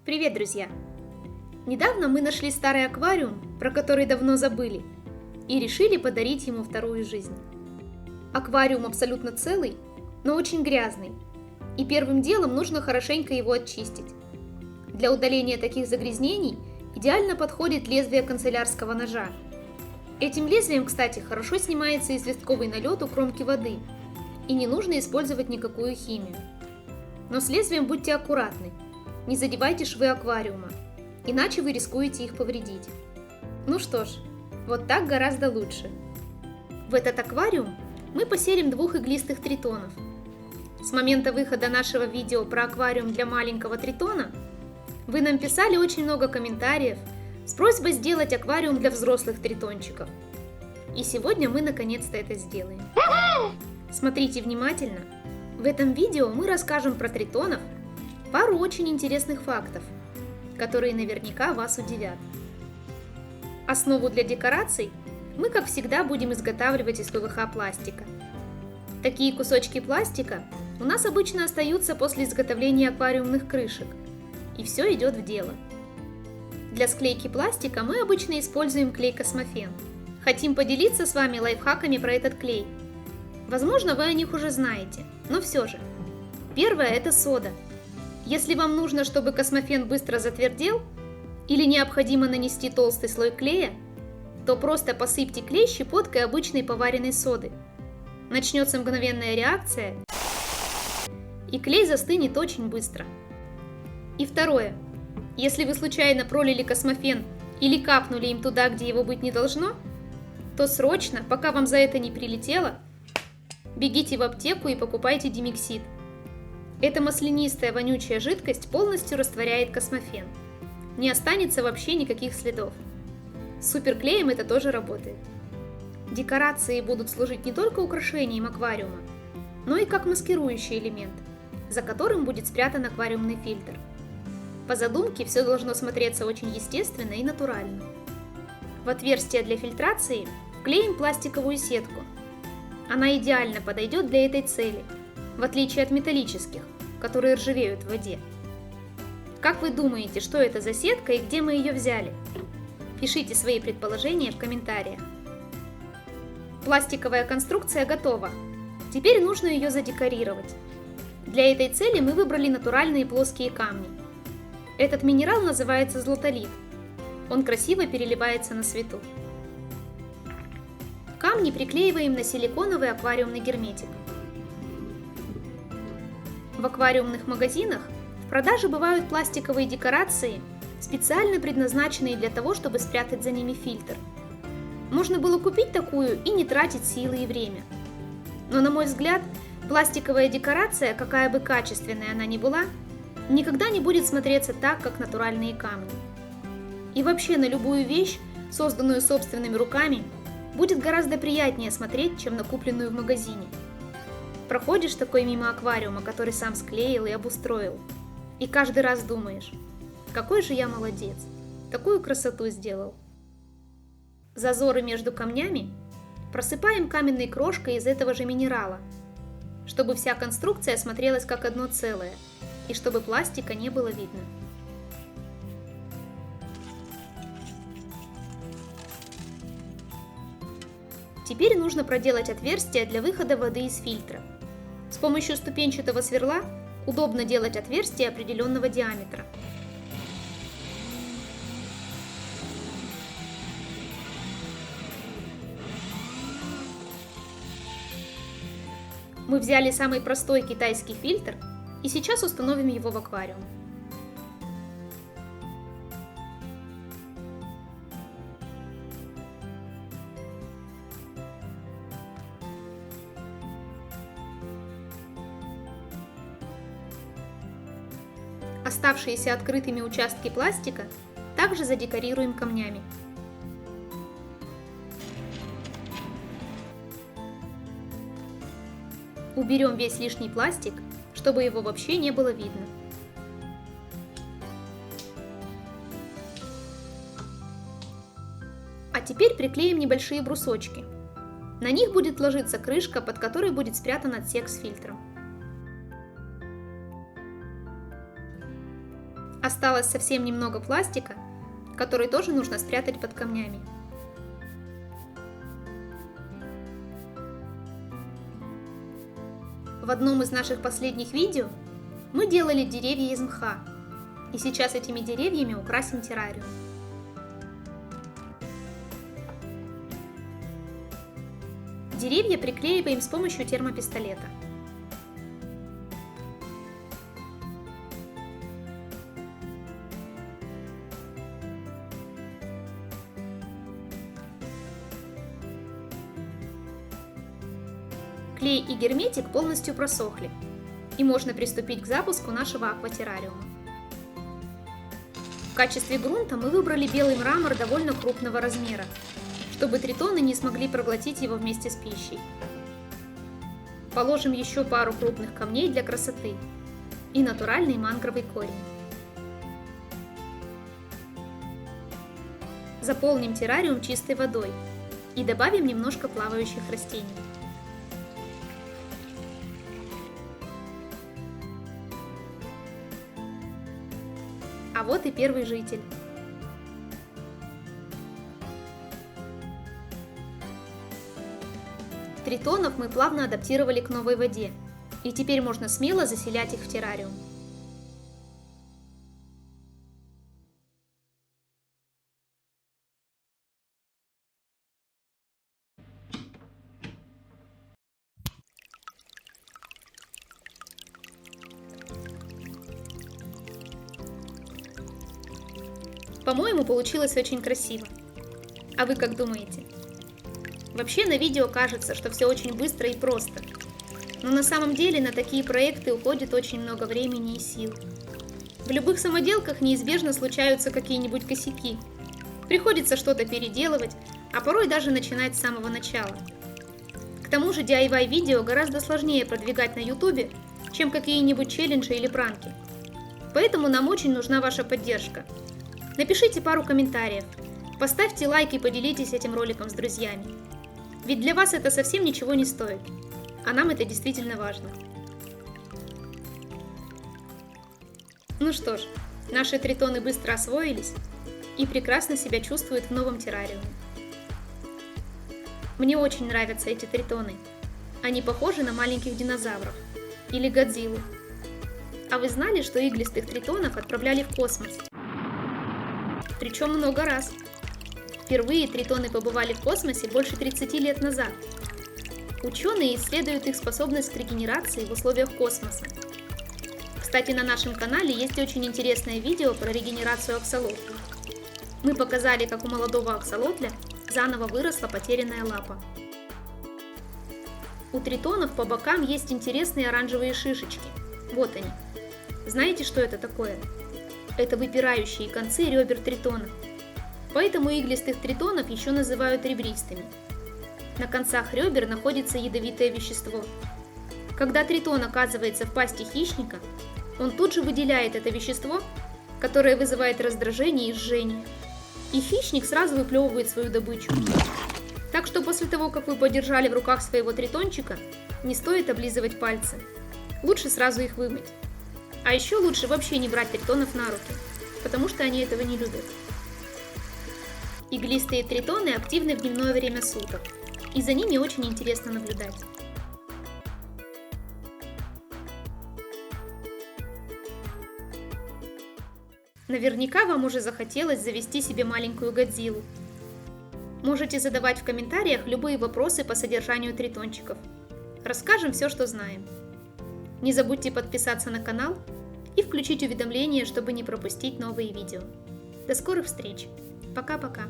Привет, друзья! Недавно мы нашли старый аквариум, про который давно забыли, и решили подарить ему вторую жизнь. Аквариум абсолютно целый, но очень грязный, и первым делом нужно хорошенько его очистить. Для удаления таких загрязнений идеально подходит лезвие канцелярского ножа. Этим лезвием, кстати, хорошо снимается известковый налет у кромки воды, и не нужно использовать никакую химию. Но с лезвием будьте аккуратны, не задевайте швы аквариума, иначе вы рискуете их повредить. Ну что ж, вот так гораздо лучше. В этот аквариум мы поселим двух иглистых тритонов. С момента выхода нашего видео про аквариум для маленького тритона вы нам писали очень много комментариев с просьбой сделать аквариум для взрослых тритончиков. И сегодня мы наконец-то это сделаем. Смотрите внимательно. В этом видео мы расскажем про тритонов пару очень интересных фактов, которые наверняка вас удивят. Основу для декораций мы, как всегда, будем изготавливать из ПВХ-пластика. Такие кусочки пластика у нас обычно остаются после изготовления аквариумных крышек, и все идет в дело. Для склейки пластика мы обычно используем клей Космофен. Хотим поделиться с вами лайфхаками про этот клей. Возможно, вы о них уже знаете, но все же. Первое – это сода. Если вам нужно, чтобы Космофен быстро затвердел, или необходимо нанести толстый слой клея, то просто посыпьте клей щепоткой обычной поваренной соды. Начнется мгновенная реакция, и клей застынет очень быстро. И второе. Если вы случайно пролили Космофен или капнули им туда, где его быть не должно, то срочно, пока вам за это не прилетело, бегите в аптеку и покупайте Димексид. Эта маслянистая вонючая жидкость полностью растворяет Космофен. Не останется вообще никаких следов. С суперклеем это тоже работает. Декорации будут служить не только украшением аквариума, но и как маскирующий элемент, за которым будет спрятан аквариумный фильтр. По задумке все должно смотреться очень естественно и натурально. В отверстие для фильтрации вклеим пластиковую сетку. Она идеально подойдет для этой цели, в отличие от металлических, которые ржавеют в воде. Как вы думаете, что это за сетка и где мы ее взяли? Пишите свои предположения в комментариях. Пластиковая конструкция готова. Теперь нужно ее задекорировать. Для этой цели мы выбрали натуральные плоские камни. Этот минерал называется златолит. Он красиво переливается на свету. Камни приклеиваем на силиконовый аквариумный герметик. В аквариумных магазинах в продаже бывают пластиковые декорации, специально предназначенные для того, чтобы спрятать за ними фильтр. Можно было купить такую и не тратить силы и время. Но, на мой взгляд, пластиковая декорация, какая бы качественная она ни была, никогда не будет смотреться так, как натуральные камни. И вообще на любую вещь, созданную собственными руками, будет гораздо приятнее смотреть, чем на купленную в магазине. Проходишь такой мимо аквариума, который сам склеил и обустроил, и каждый раз думаешь, какой же я молодец, такую красоту сделал. Зазоры между камнями просыпаем каменной крошкой из этого же минерала, чтобы вся конструкция смотрелась как одно целое, и чтобы пластика не было видно. Теперь нужно проделать отверстие для выхода воды из фильтра. С помощью ступенчатого сверла удобно делать отверстия определенного диаметра. Мы взяли самый простой китайский фильтр и сейчас установим его в аквариум. Оставшиеся открытыми участки пластика также задекорируем камнями. Уберем весь лишний пластик, чтобы его вообще не было видно. А теперь приклеим небольшие брусочки. На них будет ложиться крышка, под которой будет спрятан отсек с фильтром. Осталось совсем немного пластика, который тоже нужно спрятать под камнями. В одном из наших последних видео мы делали деревья из мха, и сейчас этими деревьями украсим террариум. Деревья приклеиваем с помощью термопистолета. Клей и герметик полностью просохли, и можно приступить к запуску нашего акватеррариума. В качестве грунта мы выбрали белый мрамор довольно крупного размера, чтобы тритоны не смогли проглотить его вместе с пищей. Положим еще пару крупных камней для красоты и натуральный мангровый корень. Заполним террариум чистой водой и добавим немножко плавающих растений. А вот и первый житель. Тритонов мы плавно адаптировали к новой воде, и теперь можно смело заселять их в террариум. По-моему, получилось очень красиво. А вы как думаете? Вообще на видео кажется, что все очень быстро и просто. Но на самом деле на такие проекты уходит очень много времени и сил. В любых самоделках неизбежно случаются какие-нибудь косяки. Приходится что-то переделывать, а порой даже начинать с самого начала. К тому же DIY видео гораздо сложнее продвигать на YouTube, чем какие-нибудь челленджи или пранки. Поэтому нам очень нужна ваша поддержка. Напишите пару комментариев, поставьте лайк и поделитесь этим роликом с друзьями. Ведь для вас это совсем ничего не стоит, а нам это действительно важно. Ну что ж, наши тритоны быстро освоились и прекрасно себя чувствуют в новом террариуме. Мне очень нравятся эти тритоны. Они похожи на маленьких динозавров или Годзиллу. А вы знали, что иглистых тритонов отправляли в космос? Причем много раз. Впервые тритоны побывали в космосе больше 30 лет назад. Ученые исследуют их способность к регенерации в условиях космоса. Кстати, на нашем канале есть очень интересное видео про регенерацию аксолотля. Мы показали, как у молодого аксолотля заново выросла потерянная лапа. У тритонов по бокам есть интересные оранжевые шишечки. Вот они. Знаете, что это такое? Это выпирающие концы ребер тритона. Поэтому иглистых тритонов еще называют ребристыми. На концах ребер находится ядовитое вещество. Когда тритон оказывается в пасти хищника, он тут же выделяет это вещество, которое вызывает раздражение и жжение. И хищник сразу выплевывает свою добычу. Так что после того, как вы подержали в руках своего тритончика, не стоит облизывать пальцы. Лучше сразу их вымыть. А еще лучше вообще не брать тритонов на руки, потому что они этого не любят. Иглистые тритоны активны в дневное время суток, и за ними очень интересно наблюдать. Наверняка вам уже захотелось завести себе маленькую Годзиллу. Можете задавать в комментариях любые вопросы по содержанию тритончиков. Расскажем все, что знаем. Не забудьте подписаться на канал и включить уведомления, чтобы не пропустить новые видео. До скорых встреч! Пока-пока!